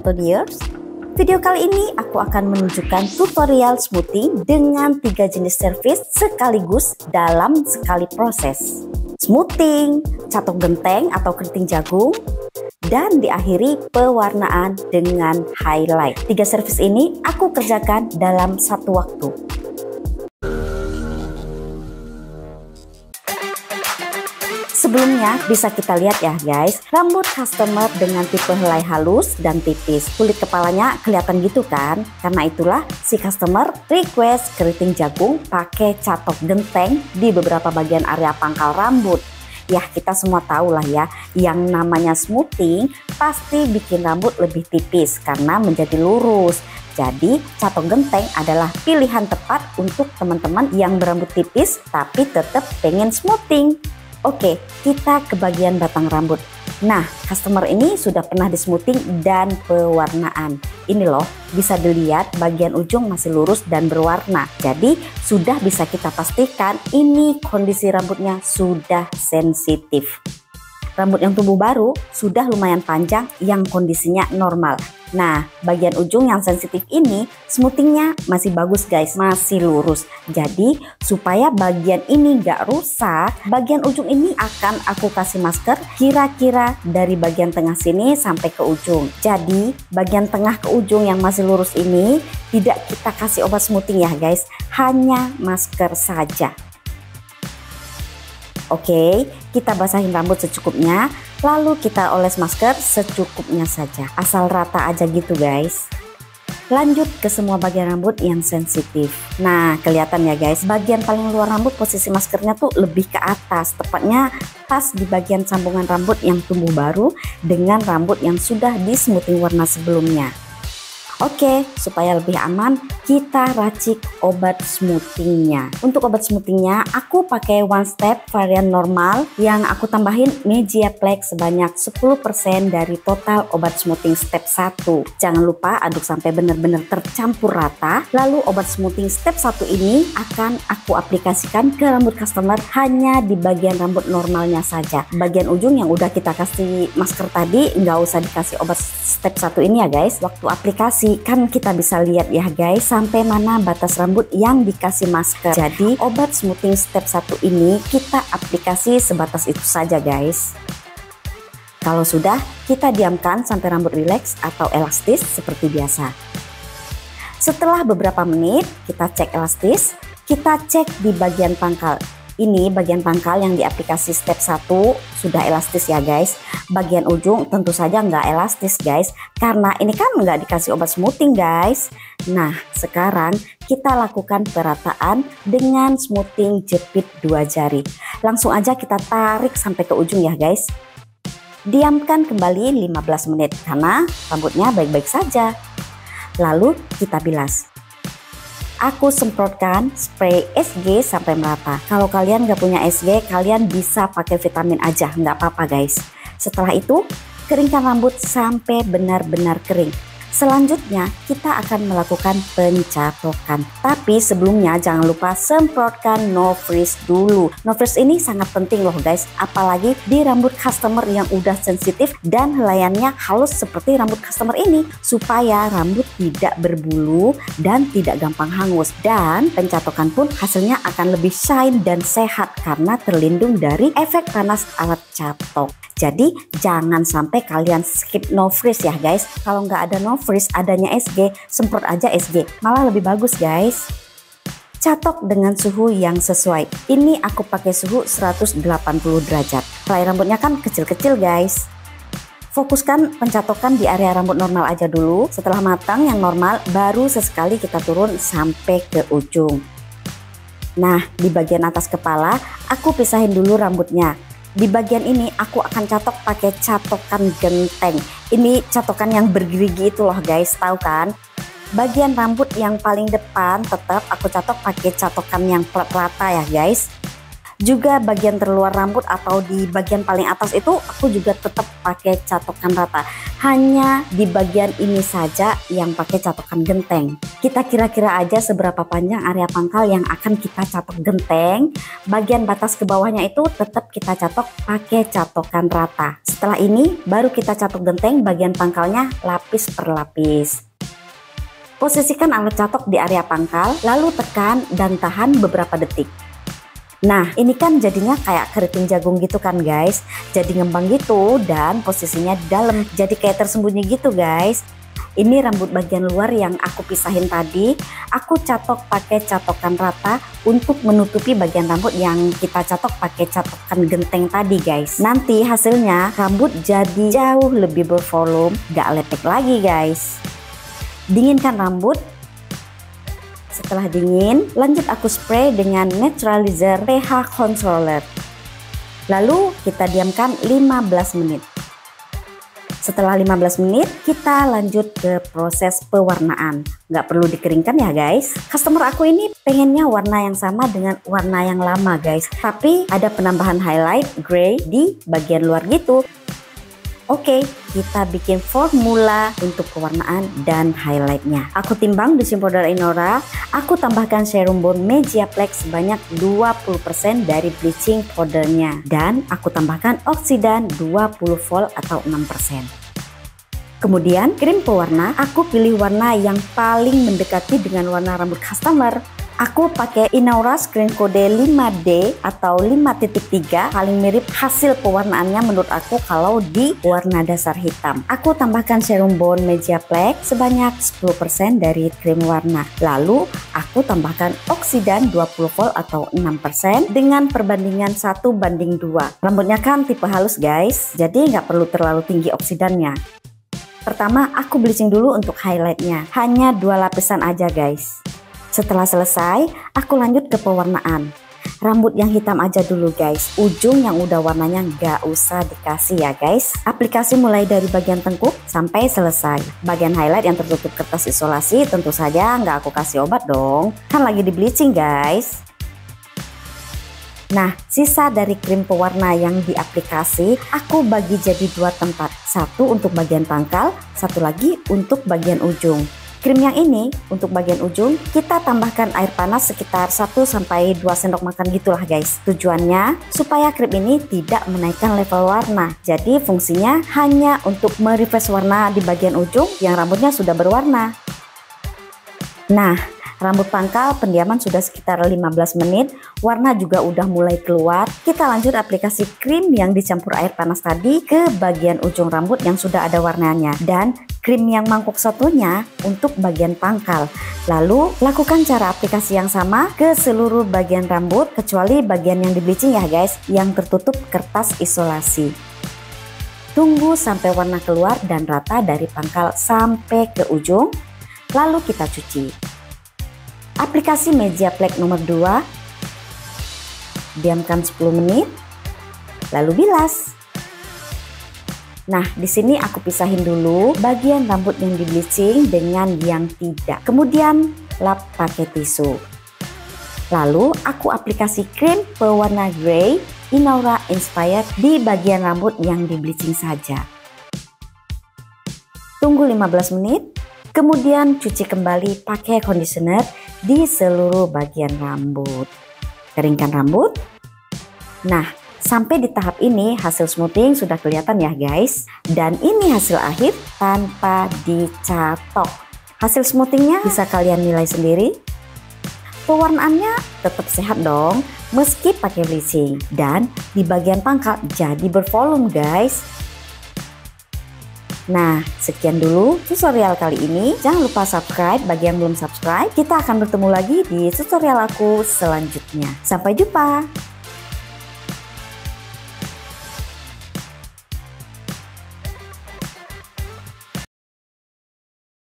Marathoniers. Video kali ini aku akan menunjukkan tutorial smoothing dengan 3 jenis servis sekaligus dalam sekali proses. Smoothing, catok genteng atau keriting jagung, dan diakhiri pewarnaan dengan highlight. 3 servis ini aku kerjakan dalam satu waktu. Sebelumnya bisa kita lihat ya guys, rambut customer dengan tipe helai halus dan tipis. Kulit kepalanya kelihatan gitu kan? Karena itulah si customer request keriting jagung pakai catok genteng di beberapa bagian area pangkal rambut. Ya kita semua tahu lah ya, yang namanya smoothing pasti bikin rambut lebih tipis karena menjadi lurus. Jadi catok genteng adalah pilihan tepat untuk teman-teman yang berambut tipis tapi tetap pengen smoothing. Oke, kita ke bagian batang rambut. Nah, customer ini sudah pernah di smoothing dan pewarnaan. Ini loh, bisa dilihat bagian ujung masih lurus dan berwarna. Jadi, sudah bisa kita pastikan ini kondisi rambutnya sudah sensitif. Rambut yang tumbuh baru sudah lumayan panjang yang kondisinya normal. Nah, bagian ujung yang sensitif ini smoothingnya masih bagus guys, masih lurus. Jadi supaya bagian ini gak rusak, bagian ujung ini akan aku kasih masker kira-kira dari bagian tengah sini sampai ke ujung. Jadi bagian tengah ke ujung yang masih lurus ini tidak kita kasih obat smoothing ya guys, hanya masker saja. Oke, kita basahin rambut secukupnya, lalu kita oles masker secukupnya saja. Asal rata aja gitu guys. Lanjut ke semua bagian rambut yang sensitif. Nah, kelihatan ya guys, bagian paling luar rambut posisi maskernya tuh lebih ke atas. Tepatnya pas di bagian sambungan rambut yang tumbuh baru dengan rambut yang sudah di smoothing warna sebelumnya. Oke, supaya lebih aman, kita racik obat smoothingnya. Untuk obat smoothingnya, aku pakai one step varian normal yang aku tambahin Megiaplex sebanyak 10% dari total obat smoothing step 1. Jangan lupa aduk sampai benar-benar tercampur rata. Lalu obat smoothing step 1 ini akan aku aplikasikan ke rambut customer hanya di bagian rambut normalnya saja. Bagian ujung yang udah kita kasih masker tadi, nggak usah dikasih obat step 1 ini ya guys. Waktu aplikasi kan kita bisa lihat ya guys sampai mana batas rambut yang dikasih masker. Jadi obat smoothing step 1 ini kita aplikasi sebatas itu saja guys. Kalau sudah, kita diamkan sampai rambut rileks atau elastis seperti biasa. Setelah beberapa menit kita cek elastis, kita cek di bagian pangkal. Ini bagian pangkal yang diaplikasi step 1 sudah elastis ya guys. Bagian ujung tentu saja nggak elastis guys, karena ini kan nggak dikasih obat smoothing guys. Nah sekarang kita lakukan perataan dengan smoothing jepit 2 jari. Langsung aja kita tarik sampai ke ujung ya guys. Diamkan kembali 15 menit karena rambutnya baik-baik saja. Lalu kita bilas. Aku semprotkan spray SG sampai merata. Kalau kalian gak punya SG, kalian bisa pakai vitamin aja, nggak apa-apa guys. Setelah itu, keringkan rambut sampai benar-benar kering. Selanjutnya, kita akan melakukan pencatokan. Tapi sebelumnya jangan lupa semprotkan no frizz dulu. No frizz ini sangat penting loh guys, apalagi di rambut customer yang udah sensitif dan helaiannya halus seperti rambut customer ini, supaya rambut tidak berbulu dan tidak gampang hangus. Dan pencatokan pun hasilnya akan lebih shine dan sehat karena terlindung dari efek panas alat catok. Jadi jangan sampai kalian skip no frizz ya guys. Kalau nggak ada no frizz, adanya SG, semprot aja SG, malah lebih bagus guys. Catok dengan suhu yang sesuai. Ini aku pakai suhu 180 derajat. Helai rambutnya kan kecil-kecil guys. Fokuskan pencatokan di area rambut normal aja dulu. Setelah matang yang normal, baru sesekali kita turun sampai ke ujung. Nah, di bagian atas kepala, aku pisahin dulu rambutnya. Di bagian ini aku akan catok pakai catokan genteng. Ini catokan yang bergerigi itu loh guys, tahu kan? Bagian rambut yang paling depan tetap aku catok pakai catokan yang flat rata ya guys. Juga bagian terluar rambut atau di bagian paling atas itu aku juga tetap pakai catokan rata. Hanya di bagian ini saja yang pakai catokan genteng. Kita kira-kira aja seberapa panjang area pangkal yang akan kita catok genteng. Bagian batas ke bawahnya itu tetap kita catok pakai catokan rata. Setelah ini baru kita catok genteng bagian pangkalnya lapis per lapis. Posisikan alat catok di area pangkal, lalu tekan dan tahan beberapa detik. Nah, ini kan jadinya kayak keriting jagung gitu kan guys. Jadi ngembang gitu dan posisinya di dalam. Jadi kayak tersembunyi gitu guys. Ini rambut bagian luar yang aku pisahin tadi. Aku catok pakai catokan rata untuk menutupi bagian rambut yang kita catok pakai catokan genteng tadi guys. Nanti hasilnya rambut jadi jauh lebih bervolume, gak lepek lagi guys. Dinginkan rambut. Setelah dingin, lanjut aku spray dengan Naturalizer pH Controller. Lalu kita diamkan 15 menit. Setelah 15 menit, kita lanjut ke proses pewarnaan. Nggak perlu dikeringkan ya guys. Customer aku ini pengennya warna yang sama dengan warna yang lama guys. Tapi ada penambahan highlight gray di bagian luar gitu. Oke, kita bikin formula untuk pewarnaan dan highlightnya. Aku timbang Blushing Powder Inora, aku tambahkan Serum Bond Megiaplex sebanyak 20% dari bleaching powdernya. Dan aku tambahkan oksidan 20 volt atau 6%. Kemudian krim pewarna, aku pilih warna yang paling mendekati dengan warna rambut customer. Aku pakai Inaura Screen Code 5D atau 5.3, paling mirip hasil pewarnaannya menurut aku kalau di warna dasar hitam. Aku tambahkan Serum Bond Megiaplex sebanyak 10% dari krim warna. Lalu aku tambahkan oksidan 20 volt atau 6% dengan perbandingan 1:2. Rambutnya kan tipe halus guys, jadi nggak perlu terlalu tinggi oksidannya. Pertama aku bleaching dulu untuk highlightnya, hanya 2 lapisan aja guys. Setelah selesai, aku lanjut ke pewarnaan. Rambut yang hitam aja dulu guys, ujung yang udah warnanya nggak usah dikasih ya guys. Aplikasi mulai dari bagian tengkuk sampai selesai. Bagian highlight yang tertutup kertas isolasi tentu saja nggak aku kasih obat dong, kan lagi di bleaching guys. Nah, sisa dari krim pewarna yang di aplikasi aku bagi jadi 2 tempat. Satu untuk bagian pangkal, satu lagi untuk bagian ujung. Krim yang ini untuk bagian ujung kita tambahkan air panas sekitar 1-2 sendok makan gitulah guys. Tujuannya supaya krim ini tidak menaikkan level warna. Jadi fungsinya hanya untuk merefresh warna di bagian ujung yang rambutnya sudah berwarna. Nah, rambut pangkal pendiaman sudah sekitar 15 menit, warna juga udah mulai keluar. Kita lanjut aplikasi krim yang dicampur air panas tadi ke bagian ujung rambut yang sudah ada warnanya. Dan krim yang mangkuk satunya untuk bagian pangkal. Lalu lakukan cara aplikasi yang sama ke seluruh bagian rambut kecuali bagian yang di bleaching ya guys, yang tertutup kertas isolasi. Tunggu sampai warna keluar dan rata dari pangkal sampai ke ujung, lalu kita cuci. Aplikasi Megiaplex nomor 2, diamkan 10 menit, lalu bilas. Nah, di sini aku pisahin dulu bagian rambut yang di bleaching dengan yang tidak. Kemudian lap pakai tisu. Lalu aku aplikasi krim pewarna grey Inaura Inspired di bagian rambut yang di bleaching saja. Tunggu 15 menit. Kemudian cuci kembali pakai conditioner di seluruh bagian rambut. Keringkan rambut. Nah, sampai di tahap ini hasil smoothing sudah kelihatan ya guys. Dan ini hasil akhir tanpa dicatok. Hasil smoothingnya bisa kalian nilai sendiri. Pewarnaannya tetap sehat dong meski pakai bleaching. Dan di bagian pangkal jadi bervolume guys. Nah, sekian dulu tutorial kali ini. Jangan lupa subscribe bagi yang belum subscribe. Kita akan bertemu lagi di tutorial aku selanjutnya. Sampai jumpa!